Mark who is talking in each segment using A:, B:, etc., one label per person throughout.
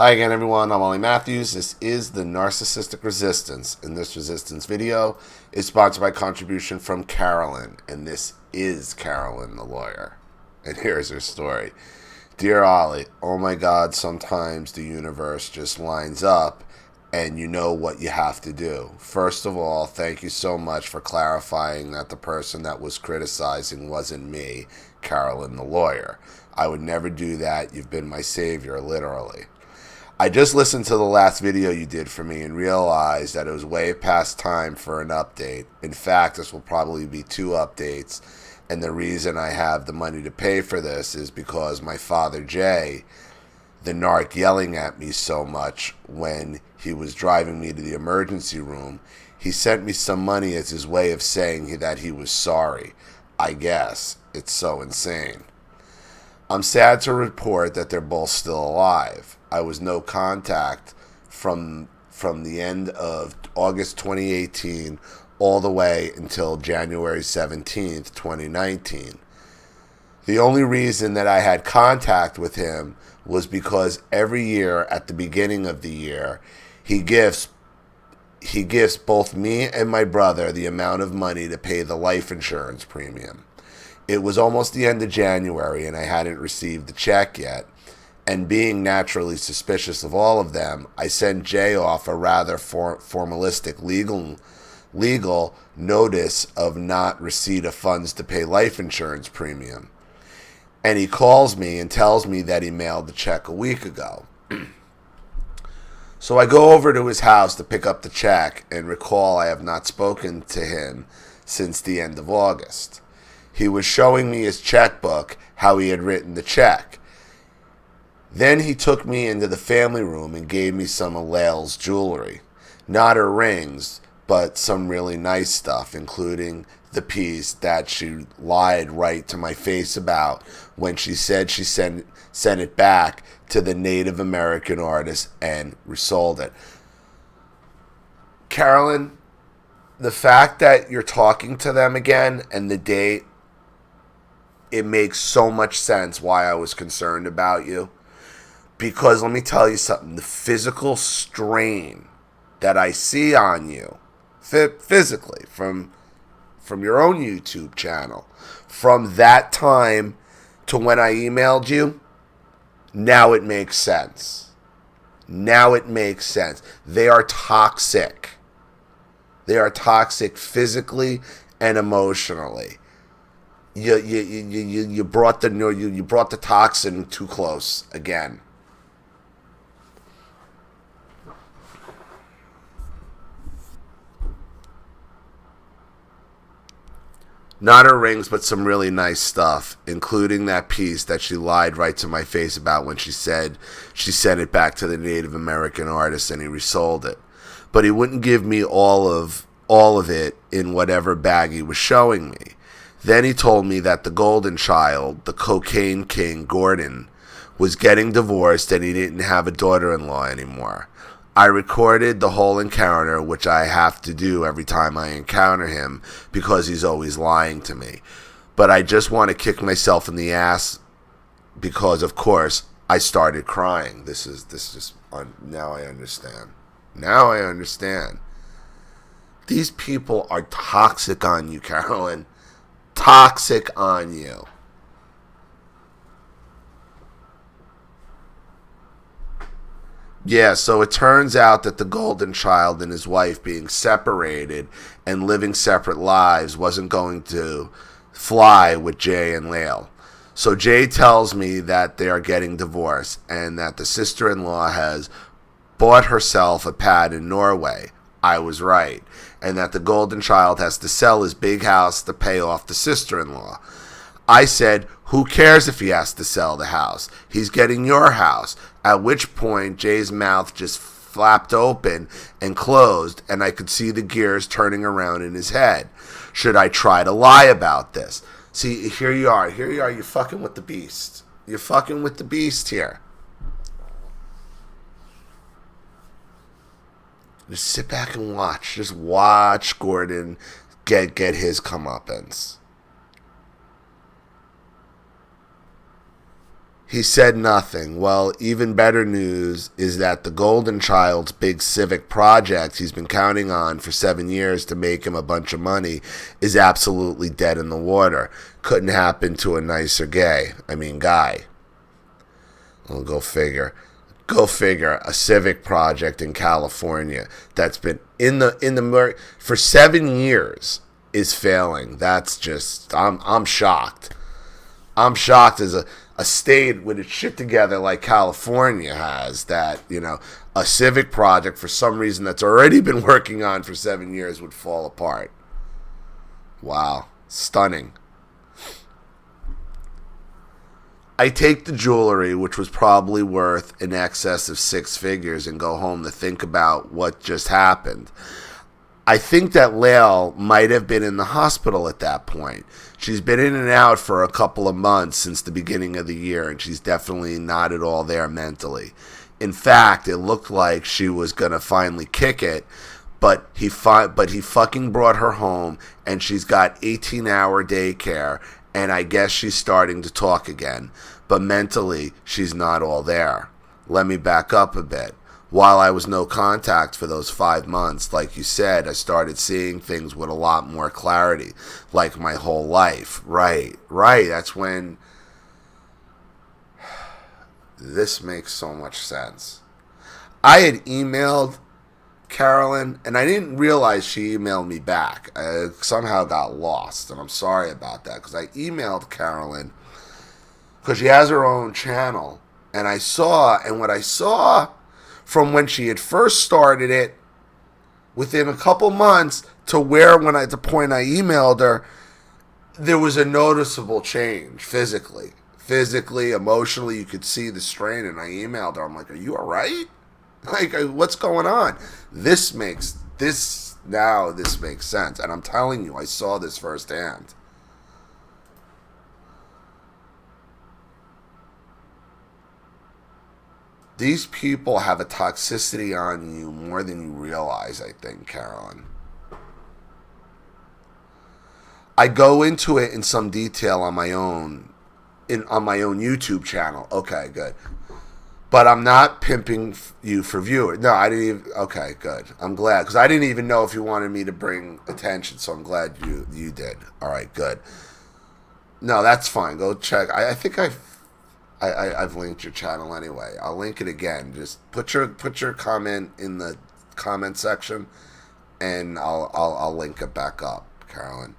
A: Hi again, everyone. I'm Ollie Matthews. This is the Narcissistic Resistance. And this resistance video is sponsored by contribution from Carolyn. And this is Carolyn, the lawyer. And here's her story. Dear Ollie, oh my God, sometimes the universe just lines up and you know what you have to do. First of all, thank you so much for clarifying that the person that was criticizing wasn't me, Carolyn, the lawyer. I would never do that. You've been my savior, literally. I just listened to the last video you did for me and realized that it was way past time for an update. In fact, this will probably be 2 updates, and the reason I have the money to pay for this is because my father, Jay, the narc yelling at me so much when he was driving me to the emergency room, he sent me some money as his way of saying that he was sorry. I guess. It's so insane. I'm sad to report that they're both still alive. I was no contact from the end of August 2018 all the way until January 17th, 2019. The only reason that I had contact with him was because every year at the beginning of the year, he gifts both me and my brother the amount of money to pay the life insurance premium. It was almost the end of January and I hadn't received the check yet. And being naturally suspicious of all of them, I sent Jay off a rather formalistic legal notice of not receipt of funds to pay life insurance premium. And he calls me and tells me that he mailed the check a week ago. So I go over to his house to pick up the check and recall I have not spoken to him since the end of August. He was showing me his checkbook, how he had written the check. Then he took me into the family room and gave me some of Lael's jewelry. Not her rings, but some really nice stuff, including the piece that she lied right to my face about when she said she sent it back to the Native American artist and resold it. Carolyn, the fact that you're talking to them again and the date, it makes so much sense why I was concerned about you. Because let me tell you something, the physical strain that I see on you, physically, from your own YouTube channel, from that time to when I emailed you, now it makes sense. Now it makes sense. They are toxic. They are toxic physically and emotionally. You brought the toxin too close again. Not her rings, but some really nice stuff, including that piece that she lied right to my face about when she said she sent it back to the Native American artist and he resold it. But he wouldn't give me all of it in whatever bag he was showing me. Then he told me that the golden child, the cocaine king, Gordon, was getting divorced and he didn't have a daughter-in-law anymore. I recorded the whole encounter, which I have to do every time I encounter him because he's always lying to me. But I just want to kick myself in the ass because, of course, I started crying. Now I understand. Now I understand. These people are toxic on you, Carolyn. Toxic on you. Yeah, so it turns out that the golden child and his wife being separated and living separate lives wasn't going to fly with Jay and Lael. So Jay tells me that they are getting divorced and that the sister-in-law has bought herself a pad in Norway. I was right. And that the golden child has to sell his big house to pay off the sister-in-law. I said, who cares if he has to sell the house? He's getting your house. At which point, Jay's mouth just flapped open and closed, and I could see the gears turning around in his head. Should I try to lie about this? See, here you are. You're fucking with the beast. You're fucking with the beast here. Just sit back and watch. Just watch Gordon get his comeuppance. He said nothing. Well, even better news is that the golden child's big civic project he's been counting on for 7 years to make him a bunch of money is absolutely dead in the water. Couldn't happen to a nicer guy. Well, go figure. Go figure. A civic project in California that's been in the for 7 years is failing. That's just I'm shocked. I'm shocked as a state with its shit together like California has, that, a civic project for some reason that's already been working on for 7 years would fall apart. Wow. Stunning. I take the jewelry, which was probably worth in excess of 6 figures, and go home to think about what just happened. I think that Lael might have been in the hospital at that point. She's been in and out for a couple of months since the beginning of the year, and she's definitely not at all there mentally. In fact, it looked like she was going to finally kick it, but he fucking brought her home, and she's got 18-hour daycare, and I guess she's starting to talk again. But mentally, she's not all there. Let me back up a bit. While I was no contact for those 5 months, like you said, I started seeing things with a lot more clarity, like my whole life. Right. That's when this makes so much sense. I had emailed Carolyn, and I didn't realize she emailed me back. I somehow got lost, and I'm sorry about that, because I emailed Carolyn because she has her own channel, and what I saw from when she had first started it, within a couple months to the point I emailed her, there was a noticeable change physically, emotionally. You could see the strain, and I emailed her. I'm like, "Are you all right? Like, what's going on?" This makes sense, and I'm telling you, I saw this firsthand. These people have a toxicity on you more than you realize, I think, Carolyn. I go into it in some detail on my own YouTube channel. Okay, good. But I'm not pimping you for viewers. No, I didn't even... Okay, good. I'm glad, because I didn't even know if you wanted me to bring attention, so I'm glad you did. All right, good. No, that's fine. Go check. I think I've linked your channel anyway. I'll link it again. Just put your comment in the comment section, and I'll link it back up, Carolyn.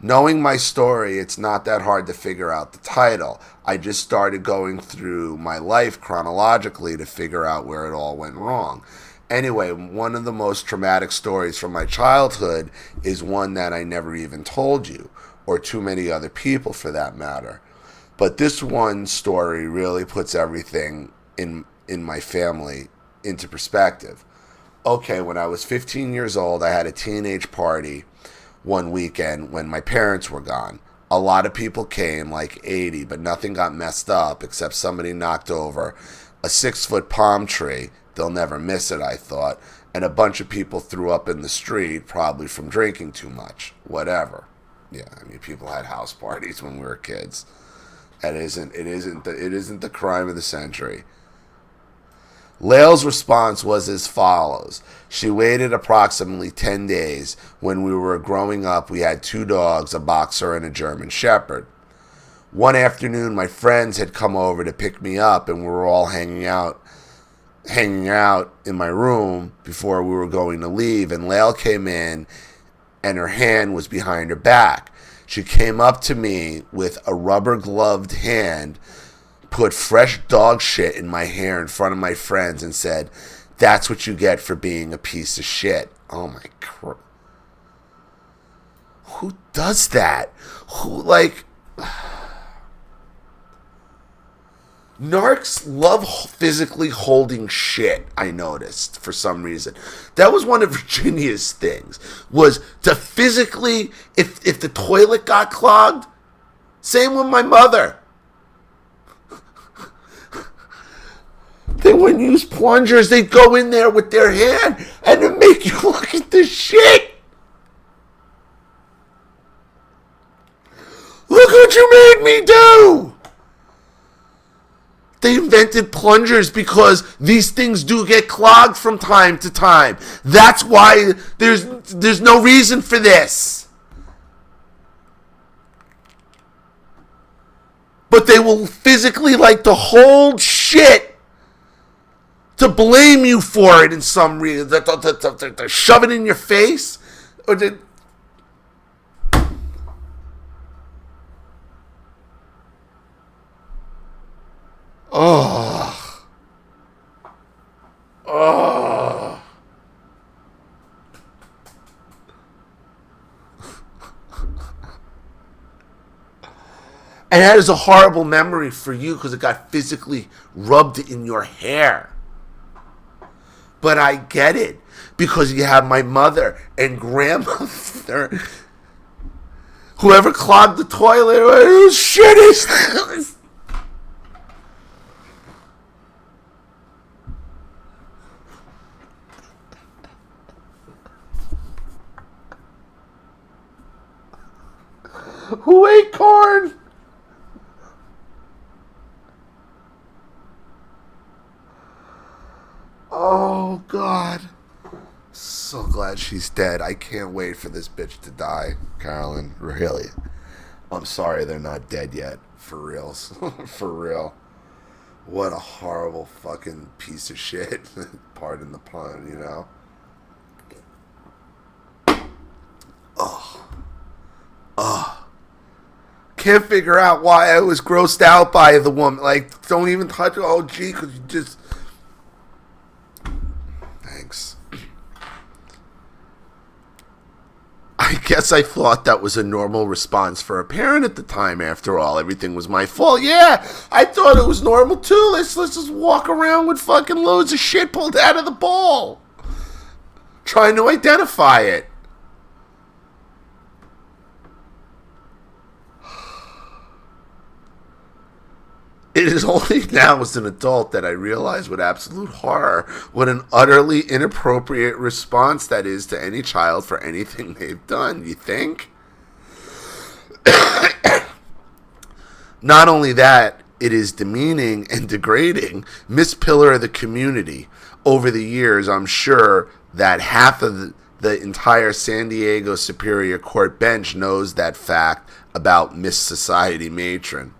A: Knowing my story, it's not that hard to figure out the title. I just started going through my life chronologically to figure out where it all went wrong. Anyway, one of the most traumatic stories from my childhood is one that I never even told you, or too many other people for that matter. But this one story really puts everything in my family into perspective. Okay, when I was 15 years old, I had a teenage party one weekend when my parents were gone. A lot of people came, like 80, but nothing got messed up except somebody knocked over a 6-foot palm tree. They'll never miss it, I thought. And a bunch of people threw up in the street, probably from drinking too much. Whatever. Yeah, people had house parties when we were kids. It isn't the crime of the century. Lael's response was as follows. She waited approximately 10 days. When we were growing up, we had 2 dogs, a boxer and a German shepherd. One afternoon, my friends had come over to pick me up, and we were all hanging out in my room before we were going to leave, and Lael came in, and her hand was behind her back. She came up to me with a rubber-gloved hand, put fresh dog shit in my hair in front of my friends, and said, "That's what you get for being a piece of shit." Oh my God. Who does that? Narcs love physically holding shit, I noticed, for some reason. That was one of Virginia's things, was to physically, if the toilet got clogged, same with my mother. They wouldn't use plungers. They'd go in there with their hand and it'd make you look at the shit. Look what you made me do. they invented plungers, because these things do get clogged from time to time. That's why there's no reason for this. But they will physically like to hold shit to blame you for it in some reason. To shove it in your face. Or to... Oh. Oh. And that is a horrible memory for you because it got physically rubbed in your hair. But I get it, because you have my mother and grandmother. Whoever clogged the toilet, whose shit is this? Who ate corn? Oh, God. So glad she's dead. I can't wait for this bitch to die, Carolyn. Really. I'm sorry they're not dead yet. For reals. For real. What a horrible fucking piece of shit. Pardon the pun, you know? Oh. Oh. Can't figure out why I was grossed out by the woman. Like, don't even touch her. Oh, gee, because you just... Thanks. I guess I thought that was a normal response for a parent at the time. After all, everything was my fault. Yeah, I thought it was normal too. Let's just walk around with fucking loads of shit pulled out of the bowl, trying to identify it. It is only now as an adult that I realize with absolute horror what an utterly inappropriate response that is to any child for anything they've done, you think? Not only that, it is demeaning and degrading. Miss Pillar of the community. Over the years, I'm sure that half of the entire San Diego Superior Court bench knows that fact about Miss Society Matron.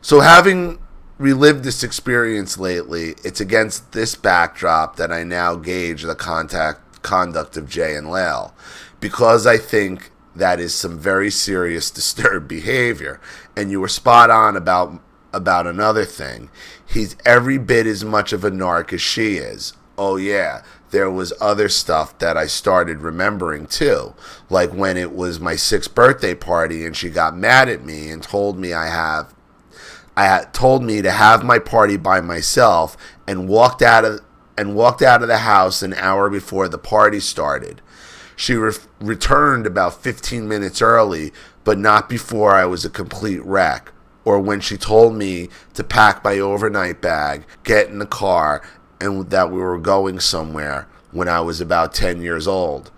A: So having relived this experience lately, it's against this backdrop that I now gauge the conduct of Jay and Lale, because I think that is some very serious disturbed behavior. And you were spot on about another thing. He's every bit as much of a narc as she is. Oh yeah, there was other stuff that I started remembering too, like when it was my 6th birthday party and she got mad at me and told me told me to have my party by myself, and walked out of the house an hour before the party started. She returned about 15 minutes early, but not before I was a complete wreck, or when she told me to pack my overnight bag, get in the car, and that we were going somewhere when I was about 10 years old.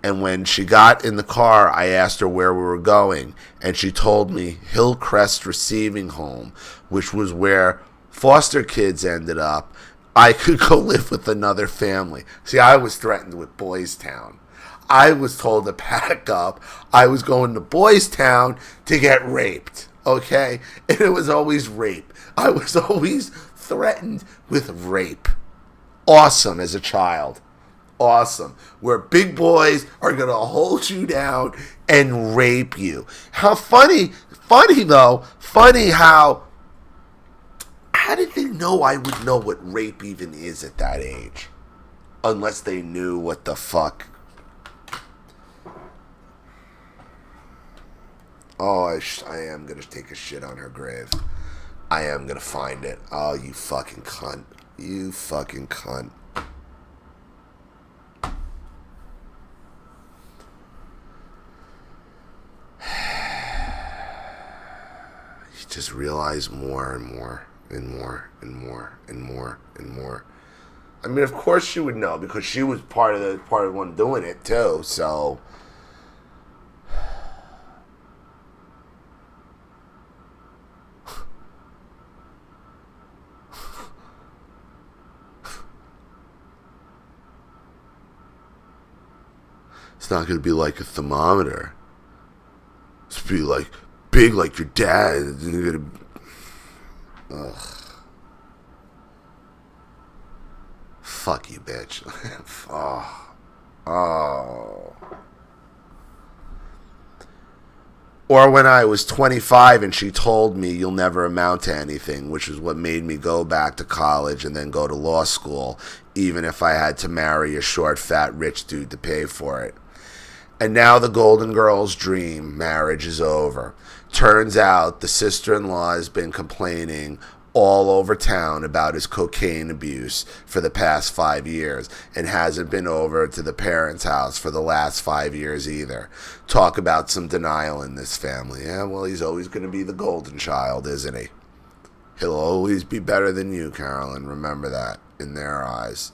A: And when she got in the car, I asked her where we were going, and she told me Hillcrest Receiving Home, which was where foster kids ended up. I could go live with another family. See, I was threatened with Boys Town. I was told to pack up. I was going to Boys Town to get raped, okay? And it was always rape. I was always threatened with rape. Awesome as a child. Awesome. Where big boys are going to hold you down and rape you. How funny how did they know I would know what rape even is at that age? Unless they knew what the fuck. Oh, I am going to take a shit on her grave. I am going to find it. Oh, you fucking cunt. You fucking cunt. Just realize more and more and more and more and more and more. I mean, of course she would know because she was part of the one doing it too. So It's not going to be like a thermometer. It's going to be like big like your dad. It's going to... Ugh. Fuck you, bitch. Oh. Or when I was 25 and she told me you'll never amount to anything, which is what made me go back to college and then go to law school, even if I had to marry a short, fat, rich dude to pay for it. And now the Golden Girl's dream marriage is over. Turns out the sister-in-law has been complaining all over town about his cocaine abuse for the past 5 years and hasn't been over to the parents' house for the last 5 years either. Talk about some denial in this family. Yeah, well, he's always going to be the golden child, isn't he? He'll always be better than you, Carolyn. Remember that in their eyes.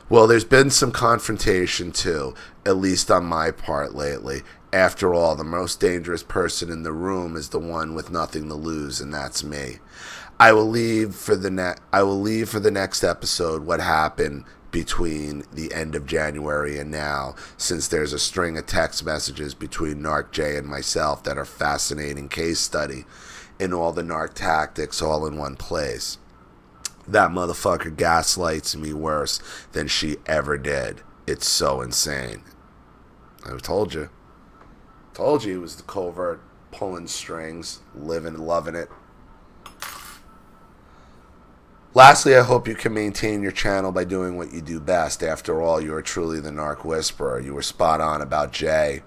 A: Well, there's been some confrontation too, at least on my part lately. After all, the most dangerous person in the room is the one with nothing to lose, and that's me. I will leave for the next episode what happened between the end of January and now, since there's a string of text messages between Narc J and myself that are fascinating case study in all the Narc tactics all in one place. That motherfucker gaslights me worse than she ever did. It's so insane. I told you. Told you he was the covert, pulling strings, living, loving it. Lastly, I hope you can maintain your channel by doing what you do best. After all, you are truly the Narc Whisperer. You were spot on about Jay.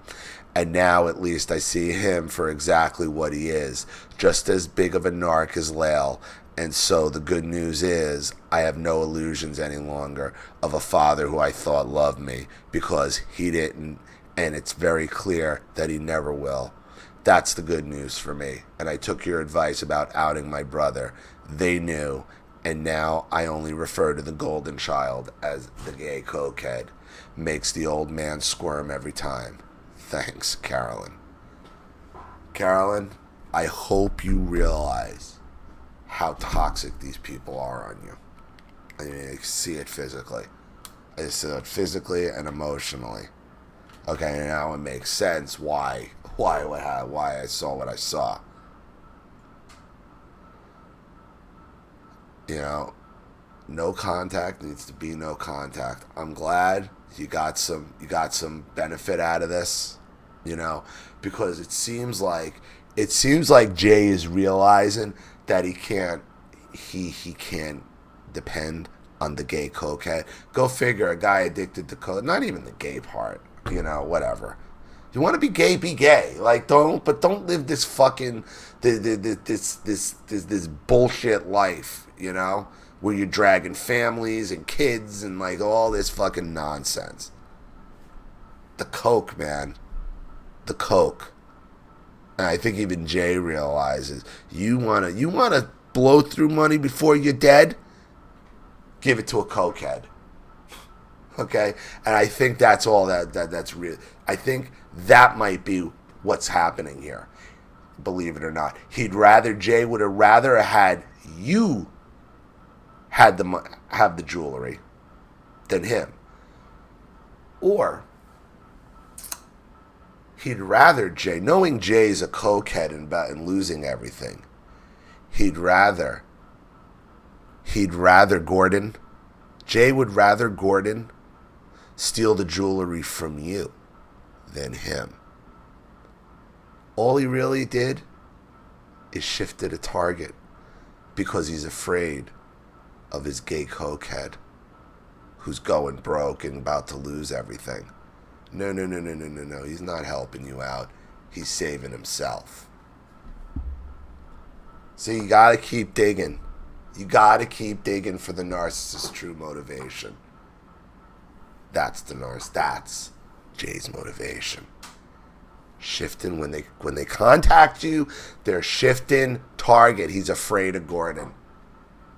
A: And now, at least, I see him for exactly what he is. Just as big of a narc as Lael. And so the good news is I have no illusions any longer of a father who I thought loved me, because he didn't, and it's very clear that he never will. That's the good news for me. And I took your advice about outing my brother. They knew, and now I only refer to the golden child as the gay cokehead. Makes the old man squirm every time. Thanks, Carolyn. Carolyn, I hope you realize how toxic these people are on you. I mean, I see it physically. I see it physically and emotionally. Okay, now it makes sense why I saw what I saw. You know, no contact needs to be no contact. I'm glad you got some benefit out of this, you know, because it seems like Jay is realizing that he can't depend on the gay cokehead. Go figure, a guy addicted to coke, not even the gay part, you know, whatever. You want to be gay, be gay. Like, don't live this fucking this bullshit life, you know, where you're dragging families and kids and like all this fucking nonsense. The coke, man. The coke. And I think even Jay realizes you wanna blow through money before you're dead? Give it to a cokehead. Okay? And I think that's all that's real. I think that might be what's happening here. Believe it or not. Jay would have rather had you have the jewelry than him. Or he'd rather Jay, knowing Jay's a cokehead and losing everything, he'd rather Gordon, Jay would rather Gordon steal the jewelry from you than him. All he really did is shifted a target because he's afraid of his gay cokehead who's going broke and about to lose everything. No. He's not helping you out. He's saving himself. So you gotta keep digging. You gotta keep digging for the narcissist's true motivation. That's Jay's motivation. Shifting when they contact you, they're shifting target. He's afraid of Gordon.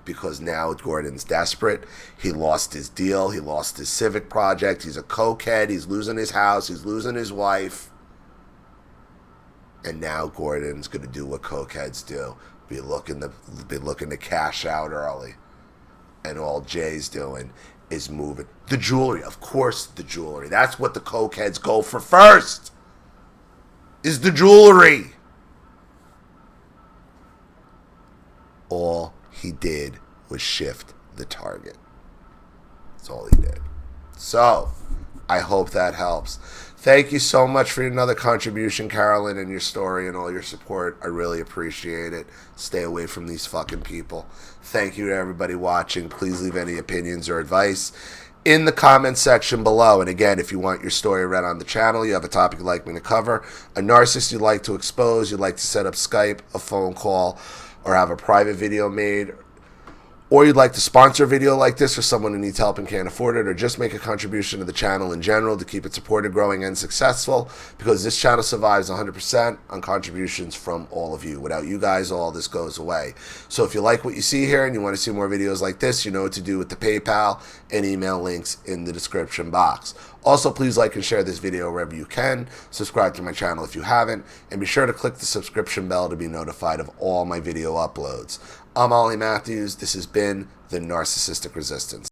A: Because now Gordon's desperate. He lost his deal. He lost his civic project. He's a cokehead. He's losing his house. He's losing his wife. And now Gordon's going to do what cokeheads do. Be looking to cash out early. And all Jay's doing is moving. The jewelry, of course, the jewelry. That's what the cokeheads go for first, is the jewelry. All he did was shift the target. That's all he did. So, I hope that helps. Thank you so much for another contribution, Carolyn, and your story and all your support. I really appreciate it. Stay away from these fucking people. Thank you to everybody watching. Please leave any opinions or advice in the comment section below. And again, if you want your story read on the channel, you have a topic you'd like me to cover, a narcissist you'd like to expose, you'd like to set up Skype, a phone call, or have a private video made, or you'd like to sponsor a video like this for someone who needs help and can't afford it, or just make a contribution to the channel in general to keep it supported, growing, and successful, because this channel survives 100% on contributions from all of you. Without you guys, all this goes away. So if you like what you see here and you want to see more videos like this, you know what to do with the PayPal and email links in the description box. Also, please like and share this video wherever you can. Subscribe to my channel if you haven't, and be sure to click the subscription bell to be notified of all my video uploads. I'm Ollie Matthews. This has been the Narcissistic Resistance.